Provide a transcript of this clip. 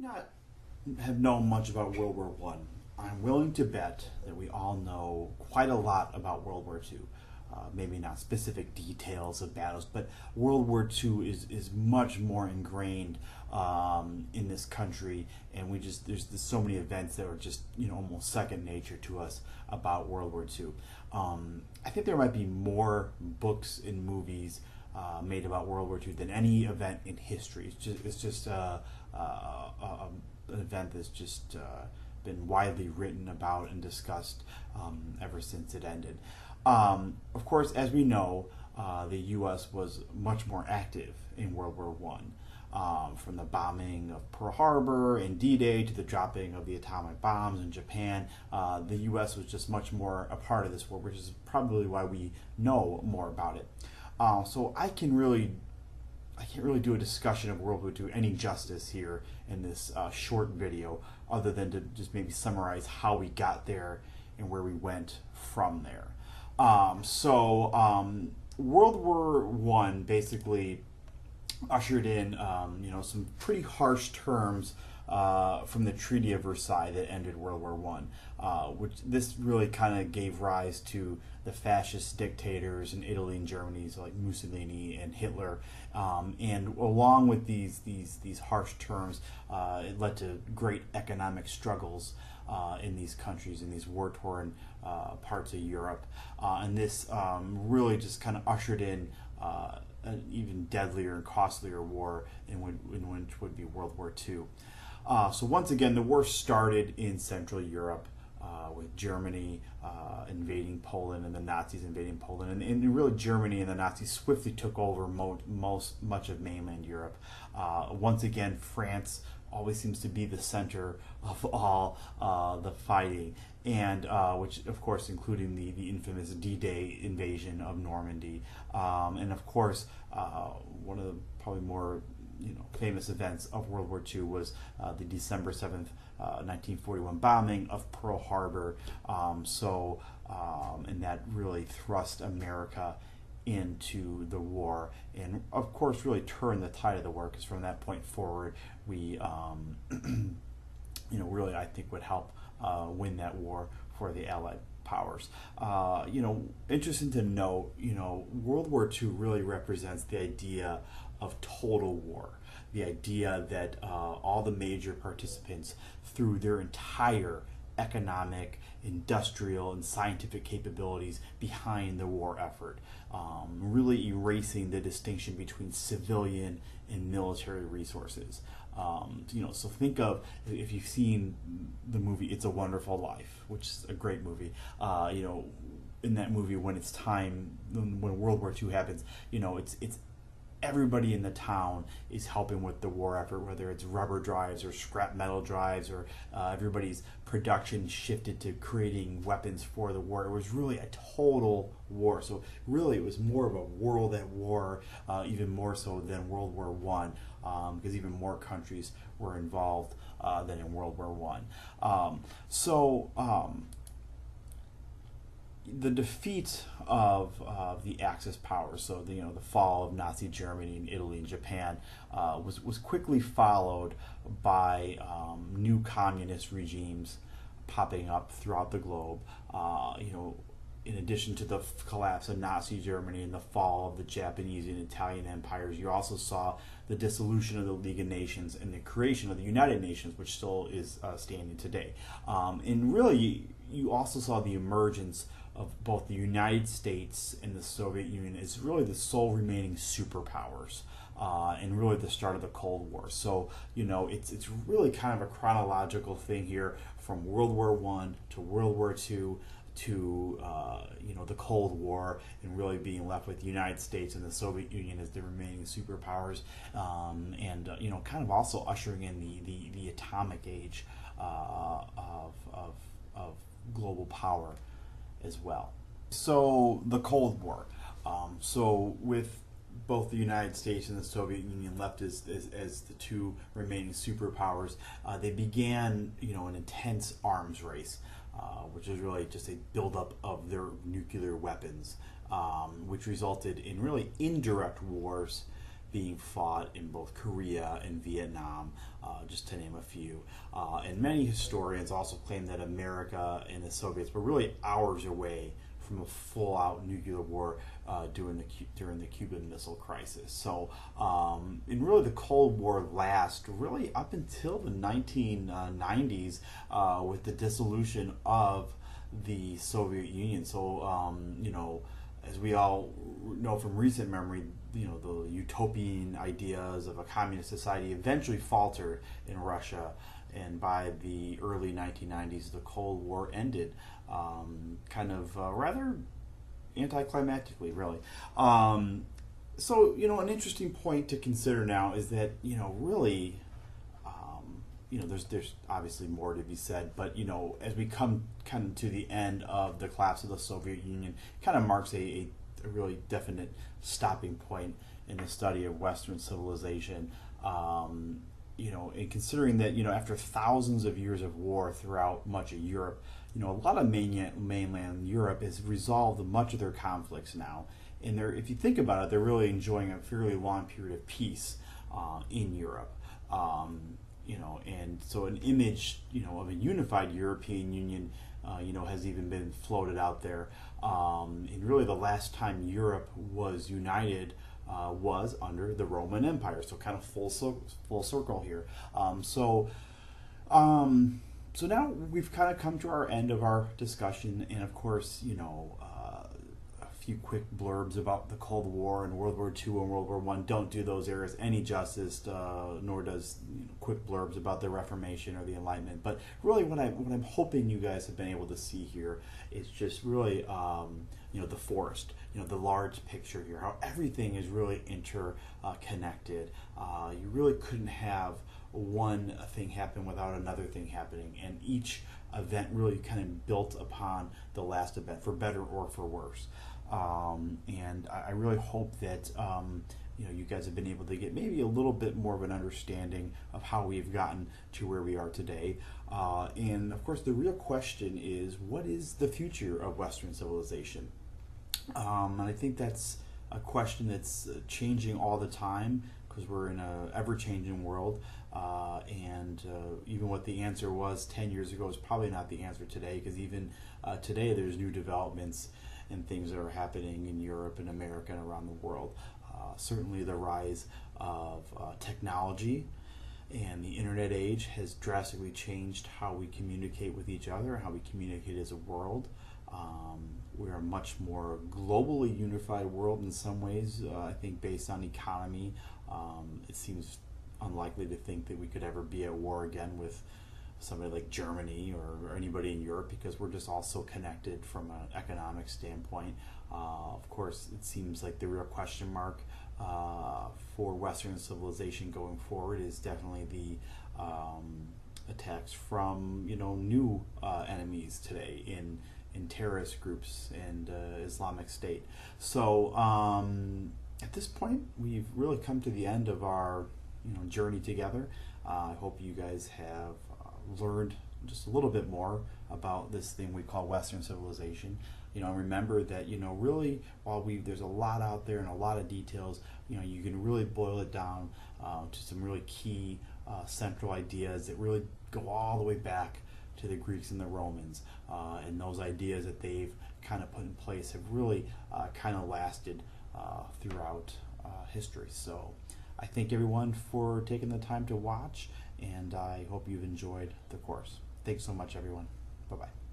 not have known much about World War One. I'm willing to bet that we all know quite a lot about World War Two. Maybe not specific details of battles, but World War Two is much more ingrained in this country, and there's so many events that are just almost second nature to us about World War Two. I think there might be more books and movies made about World War II than any event in history. An event that's just been widely written about and discussed ever since it ended. Of course, as we know, the U.S. was much more active in World War One. From the bombing of Pearl Harbor and D-Day to the dropping of the atomic bombs in Japan, the U.S. was just much more a part of this war, which is probably why we know more about it. So I can't really do a discussion of World War II any justice here in this short video, other than to just maybe summarize how we got there and where we went from there. World War One basically ushered in some pretty harsh terms from the Treaty of Versailles that ended World War One, which this really kind of gave rise to the fascist dictators in Italy and Germany, so like Mussolini and Hitler, and along with these harsh terms, it led to great economic struggles in these countries, in these war-torn parts of Europe, and this really just kind of ushered in an even deadlier and costlier war in which would be World War II. So once again, the war started in Central Europe with Germany invading Poland and the Nazis invading Poland, and really Germany and the Nazis swiftly took over much of mainland Europe. Once again, France always seems to be the center of all the fighting, and which of course including the infamous D-Day invasion of Normandy, and of course one of the probably more famous events of World War II was the December 7th, 1941 bombing of Pearl Harbor. And that really thrust America into the war, and of course really turned the tide of the war, because from that point forward we really I think would help win that war for the Allied powers. Interesting to note, World War II really represents the idea of total war, the idea that all the major participants, through their entire economic, industrial, and scientific capabilities behind the war effort, really erasing the distinction between civilian and military resources. So think of, if you've seen the movie It's a Wonderful Life, which is a great movie, in that movie, when it's time, when World War II happens, it's everybody in the town is helping with the war effort, whether it's rubber drives or scrap metal drives, or everybody's production shifted to creating weapons for the war. It was really a total war. So really it was more of a world at war, even more so than World War One, because even more countries were involved than in World War One. The defeat of the Axis powers, so the fall of Nazi Germany and Italy and Japan, was quickly followed by new communist regimes popping up throughout the globe. In addition to the collapse of Nazi Germany and the fall of the Japanese and Italian empires, you also saw the dissolution of the League of Nations and the creation of the United Nations, which still is standing today. And really, you also saw the emergence of both the United States and the Soviet Union as really the sole remaining superpowers, and really the start of the Cold War. So it's really kind of a chronological thing here, from World War One to World War II to the Cold War, and really being left with the United States and the Soviet Union as the remaining superpowers, and kind of also ushering in the atomic age of global power as well. So the Cold War. So with both the United States and the Soviet Union left as the two remaining superpowers, they began an intense arms race, which is really just a buildup of their nuclear weapons, which resulted in really indirect wars being fought in both Korea and Vietnam, just to name a few. And many historians also claim that America and the Soviets were really hours away from a full-out nuclear war during the Cuban Missile Crisis. So, and really the Cold War lasted really up until the 1990s with the dissolution of the Soviet Union. So, as we all know from recent memory, the utopian ideas of a communist society eventually faltered in Russia, and by the early 1990s, the Cold War ended, rather anticlimactically, really. So, an interesting point to consider now is that, really, there's obviously more to be said, but, as we come kind of to the end of the collapse of the Soviet Union, kind of marks a really definite stopping point in the study of Western civilization. And considering that, after thousands of years of war throughout much of Europe, a lot of mainland Europe has resolved much of their conflicts now. And if you think about it, they're really enjoying a fairly long period of peace in Europe. And so an image, of a unified European Union, has even been floated out there. And really the last time Europe was united was under the Roman Empire. So kind of full circle here. So now we've kind of come to our end of our discussion, and of course, a few quick blurbs about the Cold War and World War II and World War I don't do those eras any justice, nor does quick blurbs about the Reformation or the Enlightenment. But really, what I'm hoping you guys have been able to see here is just really, the forest, the large picture here, how everything is really interconnected. You really couldn't have one thing happen without another thing happening, and each event really kind of built upon the last event, for better or for worse. And I really hope that you guys have been able to get maybe a little bit more of an understanding of how we've gotten to where we are today. And of course, the real question is, what is the future of Western civilization? And I think that's a question that's changing all the time, because we're in an ever-changing world. And even what the answer was 10 years ago is probably not the answer today, because even today there's new developments and things that are happening in Europe and America and around the world. Certainly the rise of technology and the internet age has drastically changed how we communicate with each other, how we communicate as a world. We are a much more globally unified world in some ways. I think based on economy, it seems unlikely to think that we could ever be at war again with somebody like Germany or anybody in Europe, because we're just all so connected from an economic standpoint. Of course, it seems like the real question mark for Western civilization going forward is definitely the attacks from new enemies today in terrorist groups and Islamic State. So at this point, we've really come to the end of our journey together. I hope you guys have learned just a little bit more about this thing we call Western civilization. Remember that really, while there's a lot out there and a lot of details, you can really boil it down to some really key central ideas that really go all the way back to the Greeks and the Romans, and those ideas that they've kind of put in place have really kind of lasted throughout history. So I thank everyone for taking the time to watch, and I hope you've enjoyed the course. Thanks so much, everyone. Bye-bye.